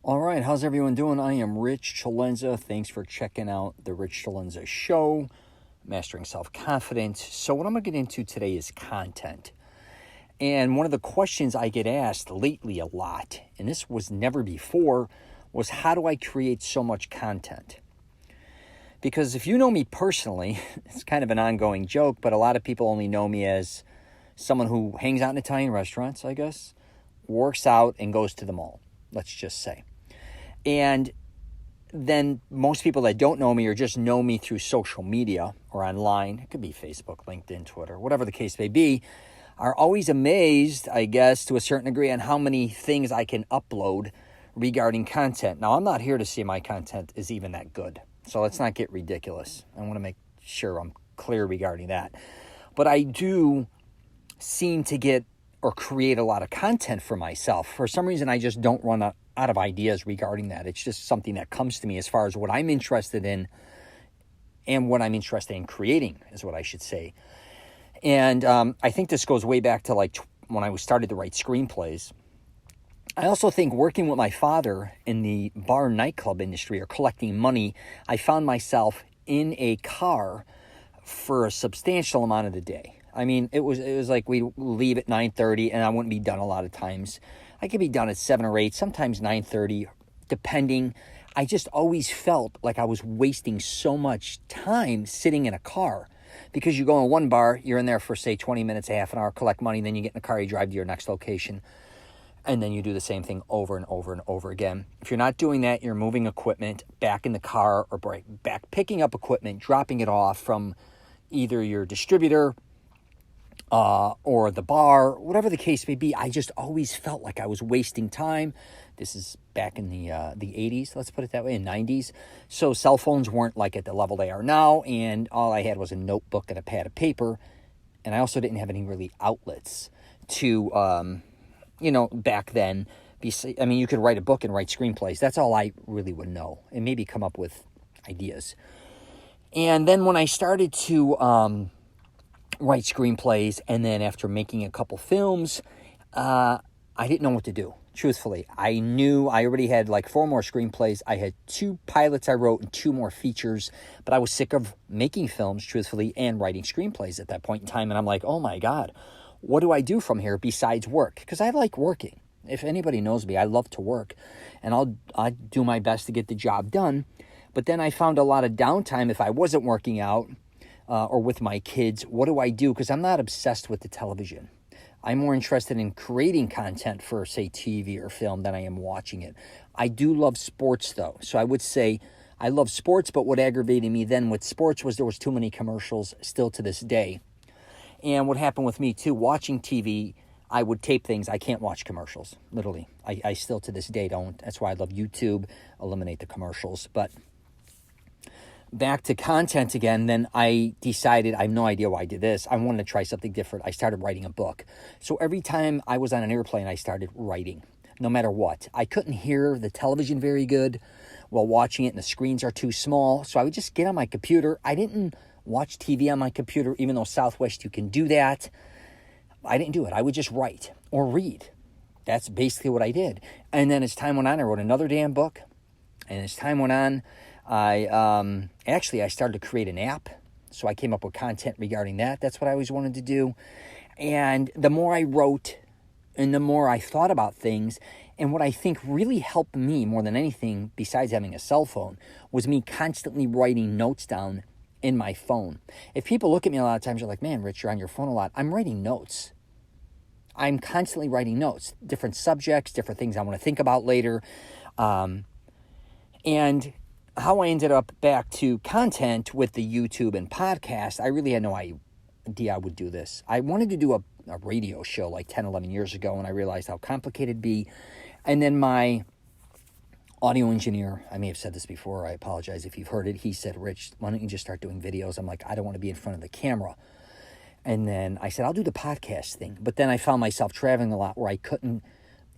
All right, how's everyone doing? I am Rich CELENZA. Thanks for checking out the Rich CELENZA Show, Mastering Self-Confidence. So what I'm going to get into today is content. And one of the questions I get asked lately a lot, and this was never before, was how do I create so much content? Because if you know me personally, it's kind of an ongoing joke, but a lot of people only know me as someone who hangs out in Italian restaurants, I guess, works out, and goes to the mall, let's just say. And then most people that don't know me or just know me through social media or online, it could be Facebook, LinkedIn, Twitter, whatever the case may be, are always amazed, I guess, to a certain degree on how many things I can upload regarding content. Now, I'm not here to say my content is even that good, so let's not get ridiculous. I want to make sure I'm clear regarding that. But I do seem to get or create a lot of content for myself. For some reason, I just don't run out of ideas regarding that. It's just something that comes to me as far as what I'm interested in and what I'm interested in creating is what I should say. And I think this goes way back to like when I started to write screenplays. I also think working with my father in the bar nightclub industry or collecting money, I found myself in a car for a substantial amount of the day. I mean, it was like we'd leave at 9:30 and I wouldn't be done a lot of times. I could be done at 7 or 8, sometimes 9:30, depending. I just always felt like I was wasting so much time sitting in a car because you go in one bar, you're in there for, say, 20 minutes, half an hour, collect money, then you get in the car, you drive to your next location, and then you do the same thing over and over and over again. If you're not doing that, you're moving equipment back in the car or back picking up equipment, dropping it off from either your distributor or the bar, whatever the case may be. I just always felt like I was wasting time. This is back in the 80s, let's put it that way, in 90s. So cell phones weren't like at the level they are now, and all I had was a notebook and a pad of paper, and I also didn't have any really outlets to, back then. I mean, you could write a book and write screenplays. That's all I really would know, and maybe come up with ideas. And then when I started to write screenplays, and then after making a couple films, I didn't know what to do, truthfully. I knew I already had like 4 more screenplays. I had 2 pilots I wrote and 2 more features, but I was sick of making films, truthfully, and writing screenplays at that point in time. And I'm like, oh my God, what do I do from here besides work? Because I like working. If anybody knows me, I love to work, and I'll do my best to get the job done. But then I found a lot of downtime if I wasn't working out, or with my kids. What do I do? Because I'm not obsessed with the television. I'm more interested in creating content for, say, TV or film than I am watching it. I do love sports, though. So I would say I love sports, but what aggravated me then with sports was there was too many commercials still to this day. And what happened with me, too, watching TV, I would tape things. I can't watch commercials, literally. I still to this day don't. That's why I love YouTube, eliminate the commercials. But back to content again, then I decided, I have no idea why I did this. I wanted to try something different. I started writing a book. So every time I was on an airplane, I started writing, no matter what. I couldn't hear the television very good while watching it, and the screens are too small. So I would just get on my computer. I didn't watch TV on my computer, even though Southwest, you can do that. I didn't do it. I would just write or read. That's basically what I did. And then as time went on, I wrote another damn book. And as time went on, I started to create an app, so I came up with content regarding that. That's what I always wanted to do. And the more I wrote and the more I thought about things, and what I think really helped me more than anything, besides having a cell phone, was me constantly writing notes down in my phone. If people look at me a lot of times, they're like, man, Rich, you're on your phone a lot. I'm writing notes. I'm constantly writing notes, different subjects, different things I want to think about later. And how I ended up back to content with the YouTube and podcast, I really had no idea I would do this. I wanted to do a radio show like 10, 11 years ago, and I realized how complicated it'd be. And then my audio engineer, I may have said this before, I apologize if you've heard it, he said, Rich, why don't you just start doing videos? I'm like, I don't want to be in front of the camera. And then I said, I'll do the podcast thing. But then I found myself traveling a lot where I couldn't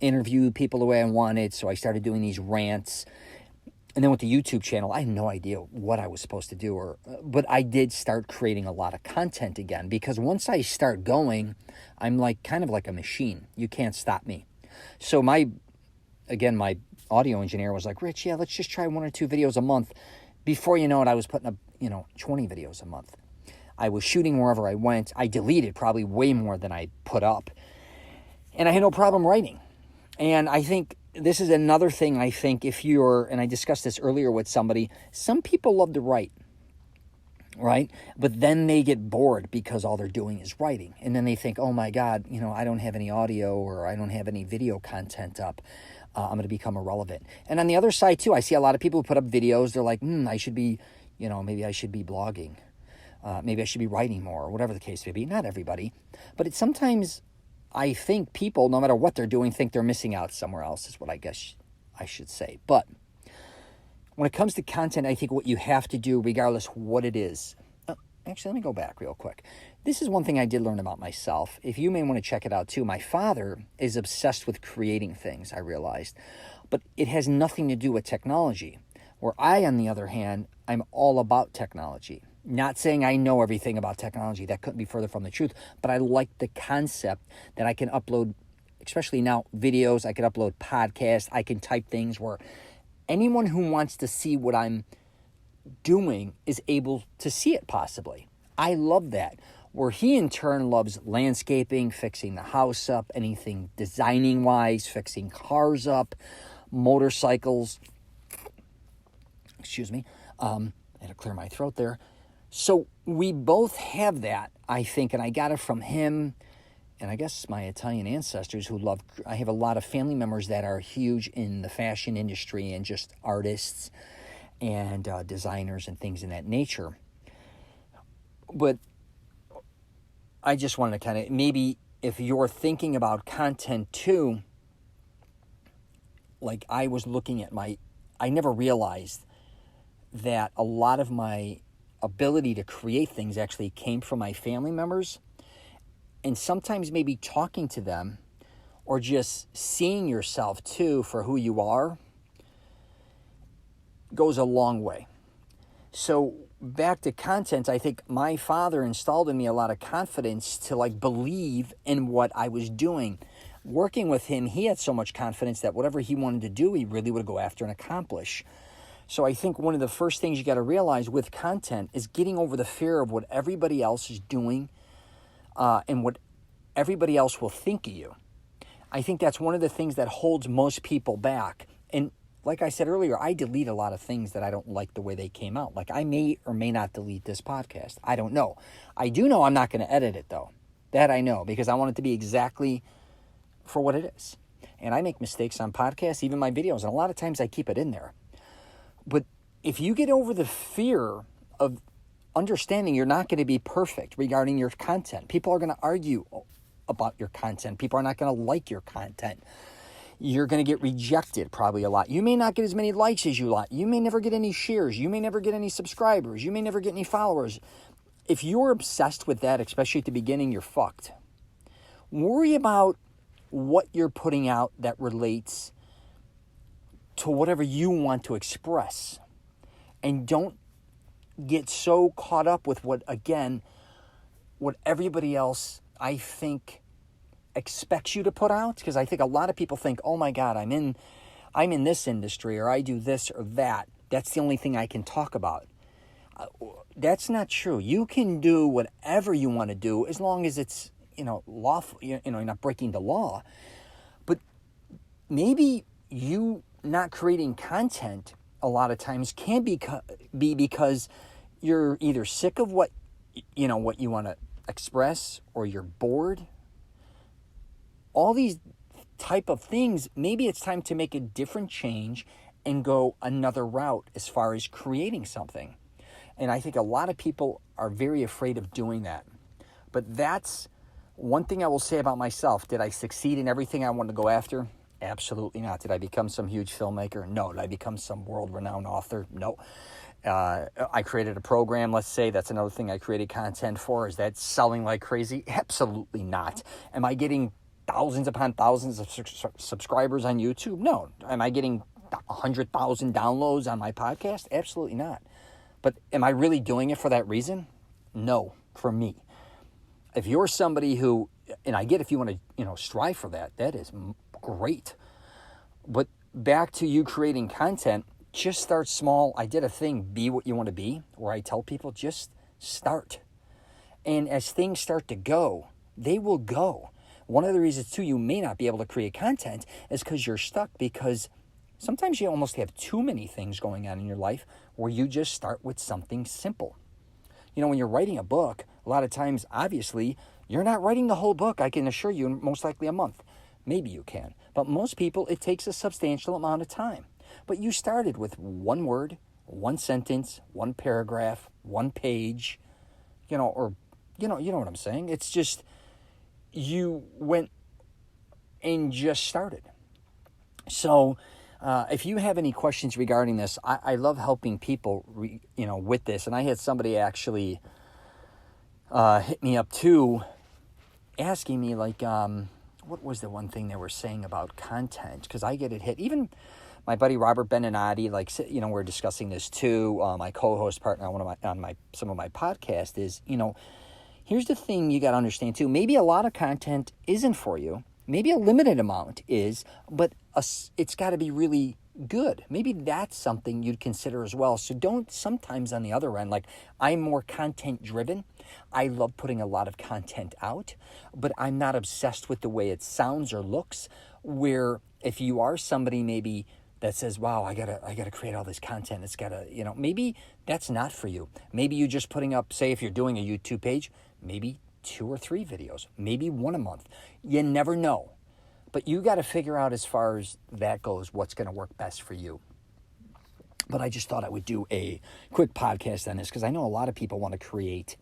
interview people the way I wanted, so I started doing these rants. And then with the YouTube channel, I had no idea what I was supposed to do, but I did start creating a lot of content again, because once I start going, I'm like kind of like a machine. You can't stop me. So again, my audio engineer was like, Rich, yeah, let's just try 1 or 2 videos a month. Before you know it, I was putting up, 20 videos a month. I was shooting wherever I went. I deleted probably way more than I put up. And I had no problem writing. And I think this is another thing. I think if you're, and I discussed this earlier with somebody, some people love to write, right? But then they get bored because all they're doing is writing. And then they think, oh my God, I don't have any audio or I don't have any video content up. I'm going to become irrelevant. And on the other side too, I see a lot of people who put up videos. They're like, I should be, maybe I should be blogging. Maybe I should be writing more, or whatever the case may be. Not everybody. But it's sometimes, I think people, no matter what they're doing, think they're missing out somewhere else, is what I guess I should say. But when it comes to content, I think what you have to do, regardless what it is. Actually, let me go back real quick. This is one thing I did learn about myself. If you may want to check it out too, my father is obsessed with creating things, I realized. But it has nothing to do with technology. Where I, on the other hand, I'm all about technology. Not saying I know everything about technology. That couldn't be further from the truth. But I like the concept that I can upload, especially now, videos. I can upload podcasts. I can type things where anyone who wants to see what I'm doing is able to see it possibly. I love that. Where he in turn loves landscaping, fixing the house up, anything designing wise, fixing cars up, motorcycles. Excuse me. I had to clear my throat there. So we both have that, I think, and I got it from him and I guess my Italian ancestors who love, I have a lot of family members that are huge in the fashion industry and just artists and designers and things in that nature. But I just wanted to kind of, maybe if you're thinking about content too, like I was looking at I never realized that a lot of my ability to create things actually came from my family members. And sometimes maybe talking to them or just seeing yourself too for who you are goes a long way. So back to content, I think my father installed in me a lot of confidence to believe in what I was doing. Working with him, he had so much confidence that whatever he wanted to do, he really would go after and accomplish. So I think one of the first things you got to realize with content is getting over the fear of what everybody else is doing and what everybody else will think of you. I think that's one of the things that holds most people back. And like I said earlier, I delete a lot of things that I don't like the way they came out. Like I may or may not delete this podcast. I don't know. I do know I'm not going to edit it though. That I know because I want it to be exactly for what it is. And I make mistakes on podcasts, even my videos, and a lot of times I keep it in there. But if you get over the fear of understanding you're not going to be perfect regarding your content, people are going to argue about your content. People are not going to like your content. You're going to get rejected probably a lot. You may not get as many likes as you like. You may never get any shares. You may never get any subscribers. You may never get any followers. If you're obsessed with that, especially at the beginning, you're fucked. Worry about what you're putting out that relates to whatever you want to express. And don't get so caught up with what everybody else, I think, expects you to put out. Because I think a lot of people think, oh my God, I'm in this industry, or I do this or that. That's the only thing I can talk about. That's not true. You can do whatever you want to do as long as it's, lawful, you're not breaking the law. But maybe you not creating content a lot of times can be because you're either sick of what you want to express, or you're bored. All these type of things, maybe it's time to make a different change and go another route as far as creating something. And I think a lot of people are very afraid of doing that. But that's one thing I will say about myself. Did I succeed in everything I wanted to go after? Absolutely not. Did I become some huge filmmaker? No. Did I become some world-renowned author? No. I created a program, let's say. That's another thing I created content for. Is that selling like crazy? Absolutely not. Am I getting thousands upon thousands of subscribers on YouTube? No. Am I getting 100,000 downloads on my podcast? Absolutely not. But am I really doing it for that reason? No, for me. If you're somebody who, and I get if you want to, strive for that, that is great. But back to you creating content, just start small. I did a thing, be what you want to be, where I tell people just start. And as things start to go, they will go. One of the reasons, too, you may not be able to create content is because you're stuck, because sometimes you almost have too many things going on in your life where you just start with something simple. You know, when you're writing a book, a lot of times, obviously, you're not writing the whole book, I can assure you, in most likely a month. Maybe you can. But most people, it takes a substantial amount of time. But you started with one word, one sentence, one paragraph, one page, or you know what I'm saying? It's just, you went and just started. So if you have any questions regarding this, I love helping people, with this. And I had somebody actually hit me up too, asking me like, what was the one thing they were saying about content? Because I get it hit. Even my buddy Robert Beninati, we're discussing this too. My co-host partner on some of my podcast is, here's the thing you got to understand too. Maybe a lot of content isn't for you. Maybe a limited amount is, but it's got to be really good. Maybe that's something you'd consider as well. So don't, sometimes on the other end, like I'm more content driven. I love putting a lot of content out, but I'm not obsessed with the way it sounds or looks, where if you are somebody maybe that says, wow, I gotta create all this content. It's gotta, maybe that's not for you. Maybe you're just putting up, say if you're doing a YouTube page, maybe 2 or 3 videos, maybe 1 a month. You never know. But you got to figure out, as far as that goes, what's going to work best for you. But I just thought I would do a quick podcast on this, because I know a lot of people want to create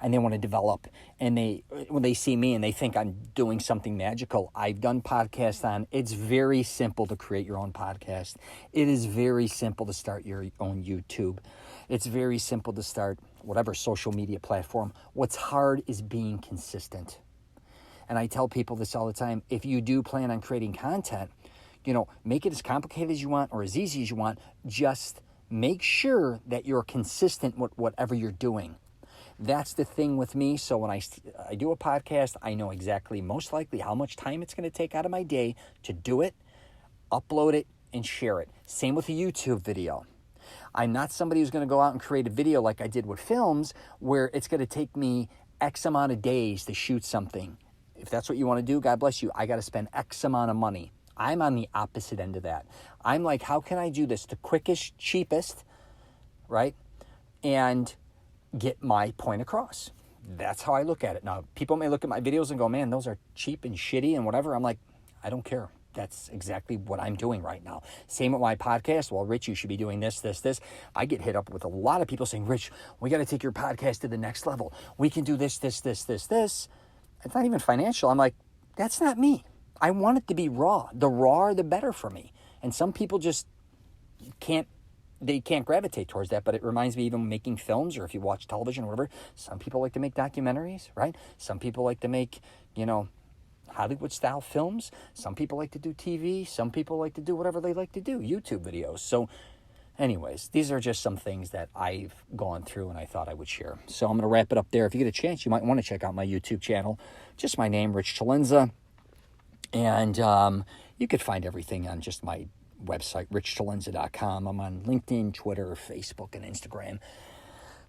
and they want to develop, and when they see me and they think I'm doing something magical. I've done podcasts on. It's very simple to create your own podcast. It is very simple to start your own YouTube. It's very simple to start whatever social media platform. What's hard is being consistent. And I tell people this all the time. If you do plan on creating content, make it as complicated as you want or as easy as you want. Just make sure that you're consistent with whatever you're doing. That's the thing with me. So when I do a podcast, I know exactly, most likely, how much time it's going to take out of my day to do it, upload it, and share it. Same with a YouTube video. I'm not somebody who's going to go out and create a video like I did with films, where it's going to take me X amount of days to shoot something. If that's what you want to do, God bless you. I got to spend X amount of money. I'm on the opposite end of that. I'm like, how can I do this the quickest, cheapest, right? And get my point across. That's how I look at it. Now, people may look at my videos and go, man, those are cheap and shitty and whatever. I'm like, I don't care. That's exactly what I'm doing right now. Same with my podcast. Well, Rich, you should be doing this, this, this. I get hit up with a lot of people saying, Rich, we got to take your podcast to the next level. We can do this, this, this, this, this. It's not even financial. I'm like, that's not me. I want it to be raw. The rawer, the better for me. And some people just can't gravitate towards that. But it reminds me, even making films, or if you watch television or whatever, some people like to make documentaries, right? Some people like to make, Hollywood-style films. Some people like to do TV. Some people like to do whatever they like to do, YouTube videos. So anyways, these are just some things that I've gone through and I thought I would share. So I'm going to wrap it up there. If you get a chance, you might want to check out my YouTube channel. Just my name, Rich Celenza. And you could find everything on just my website, richcelenza.com. I'm on LinkedIn, Twitter, Facebook, and Instagram.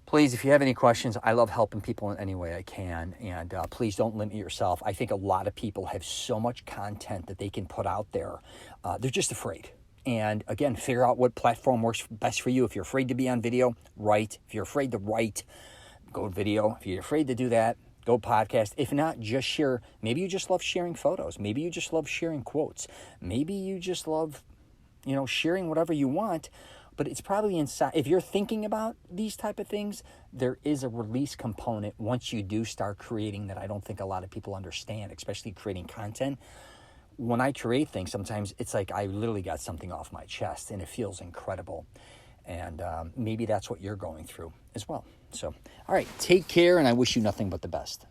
Please, if you have any questions, I love helping people in any way I can. And please don't limit yourself. I think a lot of people have so much content that they can put out there. They're just afraid. And again, figure out what platform works best for you. If you're afraid to be on video, write. If you're afraid to write, go video. If you're afraid to do that, go podcast. If not, just share. Maybe you just love sharing photos. Maybe you just love sharing quotes. Maybe you just love, sharing whatever you want. But it's probably inside. If you're thinking about these type of things, there is a release component once you do start creating that I don't think a lot of people understand, especially creating content. When I create things, sometimes it's like I literally got something off my chest, and it feels incredible. And maybe that's what you're going through as well. So, all right, take care, and I wish you nothing but the best.